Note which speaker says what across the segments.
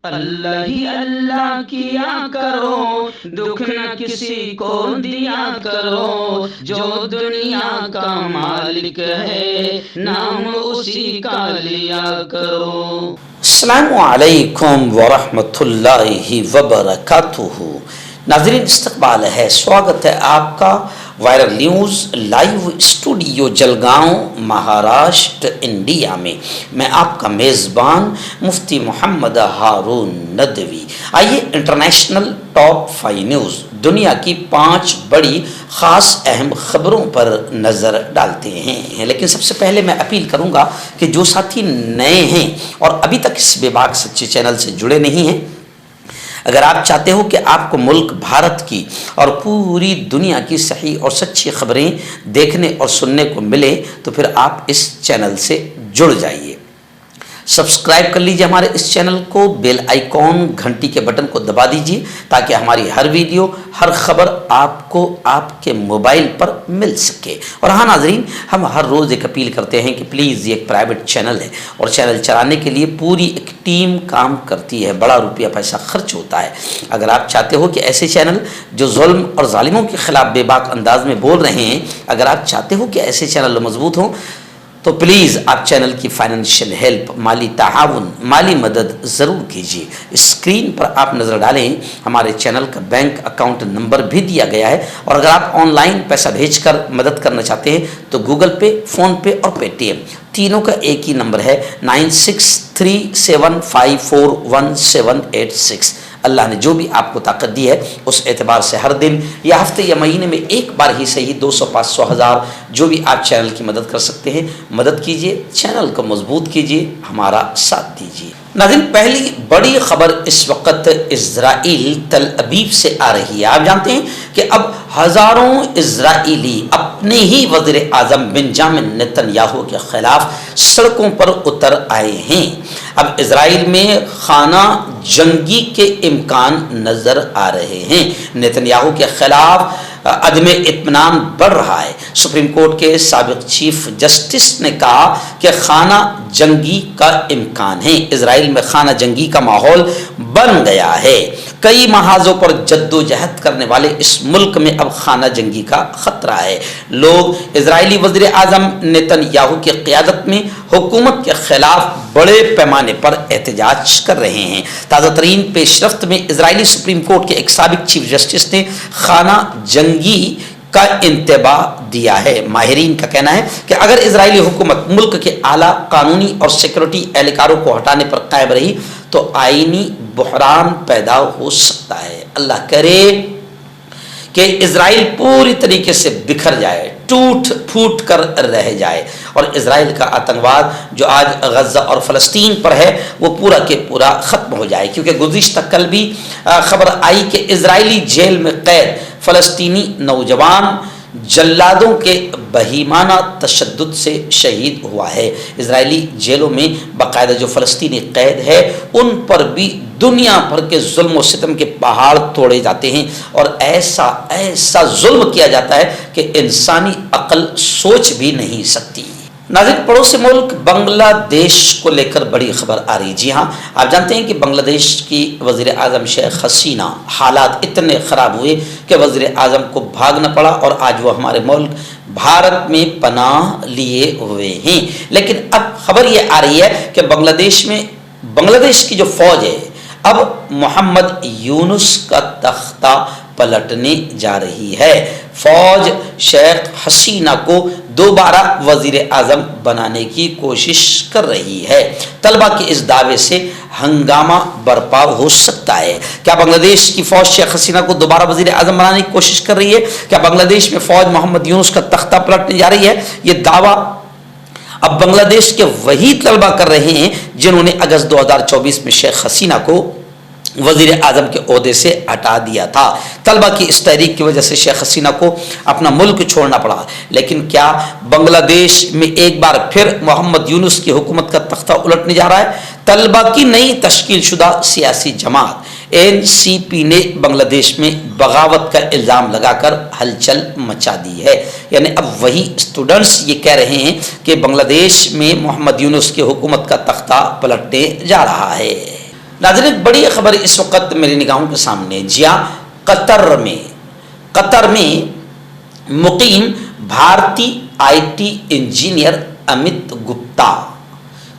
Speaker 1: اللہ ہی اللہ کیا کرو، دکھ نہ کسی کو دیا کرو، جو دنیا کا مالک ہے نام اسی کا لیا کرو۔
Speaker 2: السلام علیکم ورحمۃ اللہ وبرکاتہ۔ ناظرین، استقبال ہے، سواگت ہے آپ کا viral news live studio Jalgaon Maharashtra India میں۔ میں آپ کا میزبان مفتی محمد ہارون ندوی۔ آئیے انٹرنیشنل ٹاپ 5 نیوز، دنیا کی 5 بڑی خاص اہم خبروں پر نظر ڈالتے ہیں۔ لیکن سب سے پہلے میں اپیل کروں گا کہ جو ساتھی نئے ہیں اور ابھی تک اس بے باک سچے چینل سے جڑے نہیں ہیں، اگر آپ چاہتے ہو کہ آپ کو ملک بھارت کی اور پوری دنیا کی صحیح اور سچی خبریں دیکھنے اور سننے کو ملے تو پھر آپ اس چینل سے جڑ جائیے۔ سبسکرائب کر لیجئے ہمارے اس چینل کو، بیل آئیکن گھنٹی کے بٹن کو دبا دیجئے تاکہ ہماری ہر ویڈیو، ہر خبر آپ کو آپ کے موبائل پر مل سکے۔ اور ہاں ناظرین، ہم ہر روز ایک اپیل کرتے ہیں کہ پلیز یہ ایک پرائیویٹ چینل ہے اور چینل چلانے کے لیے پوری ایک ٹیم کام کرتی ہے، بڑا روپیہ پیسہ خرچ ہوتا ہے۔ اگر آپ چاہتے ہو کہ ایسے چینل جو ظلم اور ظالموں کے خلاف بے باک انداز میں بول رہے ہیں، اگر آپ چاہتے ہو کہ ایسے چینل مضبوط ہوں تو پلیز آپ چینل کی فائنینشیل ہیلپ، مالی تعاون، مالی مدد ضرور کیجیے۔ اسکرین پر آپ نظر ڈالیں، ہمارے چینل کا بینک اکاؤنٹ نمبر بھی دیا گیا ہے، اور اگر آپ آن لائن پیسہ بھیج کر مدد کرنا چاہتے ہیں تو گوگل پے، فون پے اور پے ٹی ایم تینوں کا ایک ہی نمبر ہے 9637541786۔ اللہ نے جو بھی آپ کو طاقت دی ہے اس اعتبار سے ہر دن یا ہفتے یا مہینے میں ایک بار ہی صحیح 200، 500، 1000 جو بھی آپ چینل کی مدد کر سکتے ہیں مدد کیجیے، چینل کو مضبوط کیجیے، ہمارا ساتھ دیجیے۔ ناظرین، پہلی بڑی خبر اس وقت اسرائیل تل ابیب سے آ رہی ہے۔ آپ جانتے ہیں کہ اب ہزاروں اسرائیلی اپنے ہی وزیر اعظم بنجامن نیتن یاہو کے خلاف سڑکوں پر اتر آئے ہیں۔ اب اسرائیل میں خانہ جنگی کے امکان نظر آ رہے ہیں۔ نیتن یاہو کے خلاف عدم اطمینان بڑھ رہا ہے۔ سپریم کورٹ کے سابق چیف جسٹس نے کہا کہ خانہ جنگی کا امکان ہے۔ اسرائیل میں خانہ جنگی کا ماحول بن گیا ہے۔ کئی محاذوں پر جد و جہد کرنے والے اس ملک میں اب خانہ جنگی کا خطرہ ہے۔ لوگ اسرائیلی وزیر اعظم نیتن یاہو کی قیادت میں حکومت کے خلاف بڑے پیمانے پر احتجاج کر رہے ہیں۔ تازہ ترین پیش رفت میں اسرائیلی سپریم کورٹ کے ایک سابق چیف جسٹس نے خانہ جنگی کا انتباہ دیا ہے۔ ماہرین کا کہنا ہے کہ اگر اسرائیلی حکومت ملک کے اعلیٰ قانونی اور سیکورٹی اہلکاروں کو ہٹانے پر قائم رہی تو آئینی بحران پیدا ہو سکتا ہے۔ اللہ کرے کہ اسرائیل پوری طریقے سے بکھر جائے، ٹوٹ پھوٹ کر رہ جائے، اور اسرائیل کا آتنکواد جو آج غزہ اور فلسطین پر ہے وہ پورا کے پورا ختم ہو جائے۔ کیونکہ گزشتہ کل بھی خبر آئی کہ اسرائیلی جیل میں قید فلسطینی نوجوان جلادوں کے بہیمانہ تشدد سے شہید ہوا ہے۔ اسرائیلی جیلوں میں باقاعدہ جو فلسطینی قید ہے ان پر بھی دنیا بھر کے ظلم و ستم کے پہاڑ توڑے جاتے ہیں، اور ایسا ظلم کیا جاتا ہے کہ انسانی عقل سوچ بھی نہیں سکتی۔ ناظرین، پڑوسی ملک بنگلہ دیش کو لے کر بڑی خبر آ رہی۔ جی ہاں، آپ جانتے ہیں کہ بنگلہ دیش کی وزیر اعظم شیخ حسینہ حالات اتنے خراب ہوئے کہ وزیر اعظم کو بھاگنا پڑا، اور آج وہ ہمارے ملک بھارت میں پناہ لیے ہوئے ہیں۔ لیکن اب خبر یہ آ رہی ہے کہ بنگلہ دیش کی جو فوج ہے اب محمد یونس کا تختہ پلٹنے جا رہی ہے۔ فوج شیخ حسینہ کو دوبارہ وزیر اعظم بنانے کی کوشش کر رہی ہے۔ طلبہ کے اس دعوے سے ہنگامہ برپا ہو سکتا ہے۔ کیا بنگلہ دیش کی فوج شیخ حسینہ کو دوبارہ وزیر اعظم بنانے کی کوشش کر رہی ہے؟ کیا بنگلہ دیش میں فوج محمد یونس کا تختہ پلٹنے جا رہی ہے؟ یہ دعویٰ اب بنگلہ دیش کے وہی طلبہ کر رہے ہیں جنہوں نے اگست 2024 میں شیخ حسینہ کو وزیر اعظم کے عہدے سے ہٹا دیا تھا۔ طلبہ کی اس تحریک کی وجہ سے شیخ حسینہ کو اپنا ملک چھوڑنا پڑا۔ لیکن کیا بنگلہ دیش میں ایک بار پھر محمد یونس کی حکومت کا تختہ الٹنے جا رہا ہے؟ طلبہ کی نئی تشکیل شدہ سیاسی جماعت NCP نے بنگلہ دیش میں بغاوت کا الزام لگا کر ہلچل مچا دی ہے۔ یعنی اب وہی اسٹوڈنٹس یہ کہہ رہے ہیں کہ بنگلہ دیش میں محمد یونس کی حکومت کا تختہ پلٹنے جا رہا ہے۔ नाज़रीन, एक बड़ी खबर इस वक्त मेरी निगाहों के सामने। जी हाँ, कतर में मुकीम भारतीय IT इंजीनियर अमित गुप्ता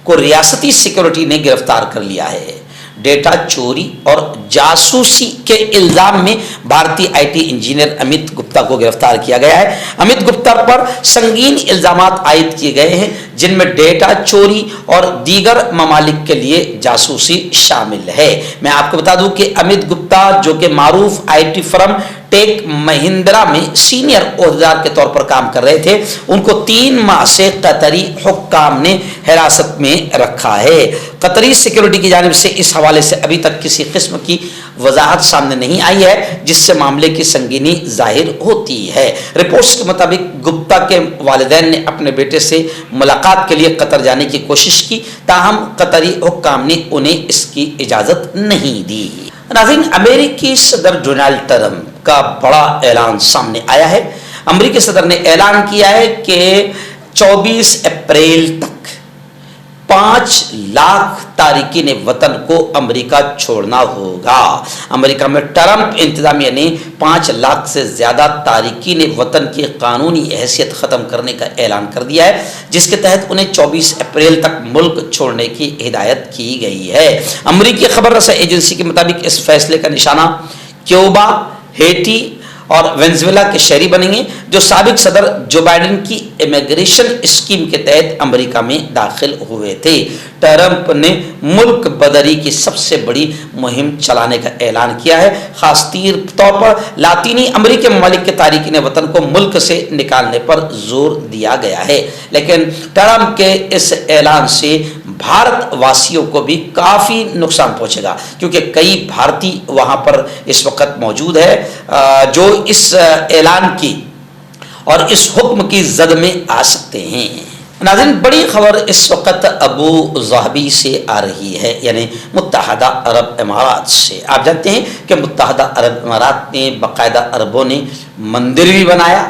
Speaker 2: को रियासती सिक्योरिटी ने गिरफ्तार कर लिया है। डेटा चोरी और जासूसी के इल्जाम में भारतीय IT इंजीनियर अमित गुप्ता को गिरफ्तार किया गया है। अमित गुप्ता पर संगीन इल्जामात आयद किए गए हैं, जिनमें डेटा चोरी और दीगर ममालिक के लिए जासूसी शामिल है। मैं आपको बता दूं कि अमित गुप्ता, जो कि मारूफ IT फर्म टेक महिंद्रा में सीनियर ओहदेदार के तौर पर काम कर रहे थे, उनको 3 माह से कतरी हुक्काम ने हिरासत में रखा है। कतरी सिक्योरिटी की जानिब से इस हवाले से अभी तक किसी किस्म की वजाहत सामने नहीं आई है, जिससे मामले की संगीनी जाहिर होती है। रिपोर्ट्स के मुताबिक गुप्ता के वालिदैन ने अपने बेटे से मुलाकात के लिए कतर जाने की कोशिश की, ताहम कतरी हुक्काम ने उन्हें इसकी इजाज़त नहीं दी। नाज़रीन, अमेरिकी सदर डोनाल्ड ट्रंप का बड़ा ऐलान सामने आया है। अमेरिकी सदर ने ऐलान किया है कि 24 अप्रैल तक 5 लाख तारिकीन वतन को अमेरिका छोड़ना होगा। अमेरिका में ट्रंप इंतजामिया ने 5 लाख से ज्यादा तारिकीन वतन की कानूनी हैसियत खत्म करने का ऐलान कर दिया है, जिसके तहत उन्हें 24 अप्रैल तक मुल्क छोड़ने की हिदायत की गई है। अमेरिकी खबर रसा एजेंसी के मुताबिक इस फैसले का निशाना क्यूबा, हेटी और वेनेजुएला के शहरी बनेंगे, जो साबिक सदर जो बाइडेन की इमिग्रेशन स्कीम के तहत अमेरिका में दाखिल हुए थे। ट्रंप ने मुल्क बदरी की सबसे बड़ी मुहिम चलाने का ऐलान किया है। खास तौर पर लातीनी अमेरिकी ममालिक के तारिकीन वतन को मुल्क से निकालने पर जोर दिया गया है। लेकिन ट्रंप के इस ऐलान से भारत वासियों को भी काफ़ी नुकसान पहुंचेगा, क्योंकि कई भारतीय वहां पर इस वक्त मौजूद है जो इस ऐलान की और इस हुक्म की जद में आ सकते हैं। नाज़रीन, बड़ी खबर इस वक्त अबू ज़हबी से आ रही है, यानी मुत्तहदा अरब इमारात से। आप जानते हैं कि मुत्तहदा अरब इमारात ने बाकायदा अरबों ने मंदिर भी बनाया।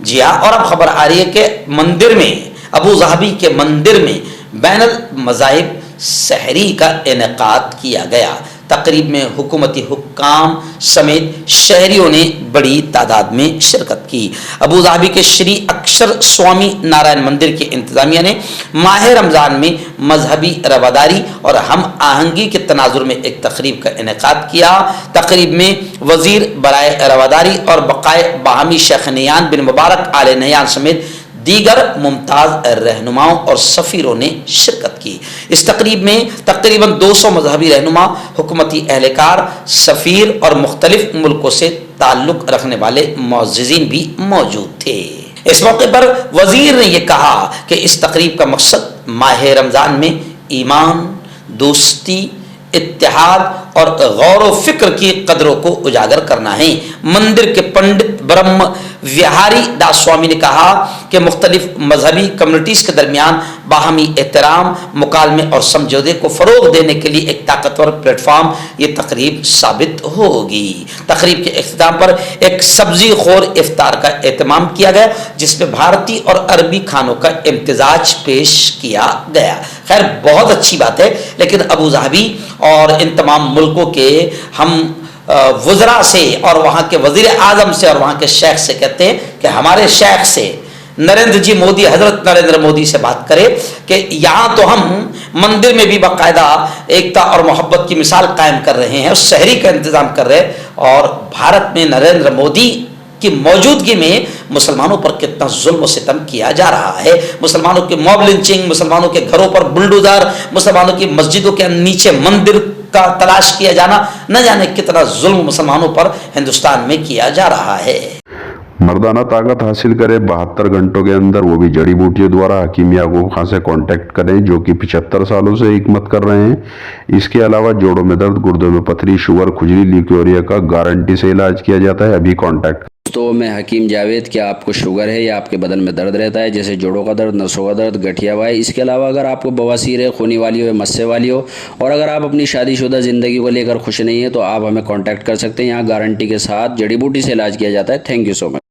Speaker 2: जी हाँ, और अब खबर आ रही है कि मंदिर में, अबू ज़हबी के मंदिर में बैनुल मज़ाहिब सहरी का इनेकाद किया गया। तकरीब में हुकूमती हुक्काम समेत शहरियों ने बड़ी तादाद में शिरकत की। अबू धाबी के श्री अक्षर स्वामी नारायण मंदिर की इंतजामिया ने माह रमज़ान में मजहबी रवादारी और हम आहंगी के तनाजुर में एक तकरीब का इनेकाद किया। तकरीब में वजीर बराए रवादारी और बकाए बाहमी शेख नयान बिन मुबारक आले नयान समेत दीगर मुमताज़ रहनुमाओं और सफ़ीरों ने शिरकत की। इस तकरीब में तकरीबन 200 मजहबी रहनुमा, हुकूमती एहलकार, सफ़ीर और मुख्तलिफ मुल्कों से ताल्लुक़ रखने वाले मुअज़्ज़िज़ीन भी मौजूद थे। इस मौके पर वज़ीर ने यह कहा कि इस तकरीब का मकसद माह रमज़ान में ईमान, दोस्ती, इत्तेहाद और गौर व फिक्र की कदरों को उजागर करना है। मंदिर के पंडित ब्रह्म विहारी दास स्वामी ने कहा कि मुख्तलिफ मजहबी कम्युनिटीज़ के दरमियान बाहमी एहतराम, मुकालमे और समझौते को फ़रोग़ देने के लिए एक ताकतवर प्लेटफॉर्म ये तकरीब साबित होगी। तकरीब के इख्तिताम पर एक सब्ज़ी खोर इफ्तार का एहतमाम किया गया, जिसमें भारतीय और अरबी खानों का इम्तिजाज पेश किया गया। खैर, बहुत अच्छी बात है, लेकिन अबू ज़हबी और इन तमाम मुल्कों के हम वज़रा से और वहाँ के वज़ीर आज़म से और वहाँ के शेख से कहते हैं कि हमारे शेख से नरेंद्र जी मोदी, हज़रत नरेंद्र मोदी से बात करें कि यहाँ तो हम मंदिर में भी बाकायदा एकता और मोहब्बत की मिसाल कायम कर रहे हैं और शहरी का इंतज़ाम कर रहे हैं, और भारत में नरेंद्र मोदी की मौजूदगी में मुसलमानों पर कितना जुल्म सितम किया जा रहा है। मुसलमानों की मॉब लिंचिंग, मुसलमानों के घरों पर बुलडोजर, मुसलमानों की मस्जिदों के नीचे मंदिर का तलाश किया जाना, न जाने कितना जुल्म मुसलमानों पर हिंदुस्तान में किया जा रहा है।
Speaker 3: मर्दाना ताकत हासिल करें 72 घंटों के अंदर, वो भी जड़ी बूटियों द्वारा। हकीम याकूब खान से कांटेक्ट करें, जो कि 75 सालों से हिकमत कर रहे हैं। इसके अलावा जोड़ों में दर्द, गुर्दों में पथरी, शुगर, खुजली, ल्यूकेरिया का गारंटी से इलाज किया जाता है। अभी कांटेक्ट।
Speaker 4: तो मैं हकीम जावेद, क्या आपको शुगर है या आपके बदन में दर्द रहता है, जैसे जोड़ों का दर्द, नसों का दर्द, गठिया वाई? इसके अलावा अगर आपको बवासीर है, खूनी वाली हो, मस्से वाली हो, और अगर आप अपनी शादीशुदा ज़िंदगी को लेकर खुश नहीं है, तो आप हमें कांटेक्ट कर सकते हैं। यहाँ गारंटी के साथ जड़ी बूटी से इलाज किया जाता है। Thank you so much.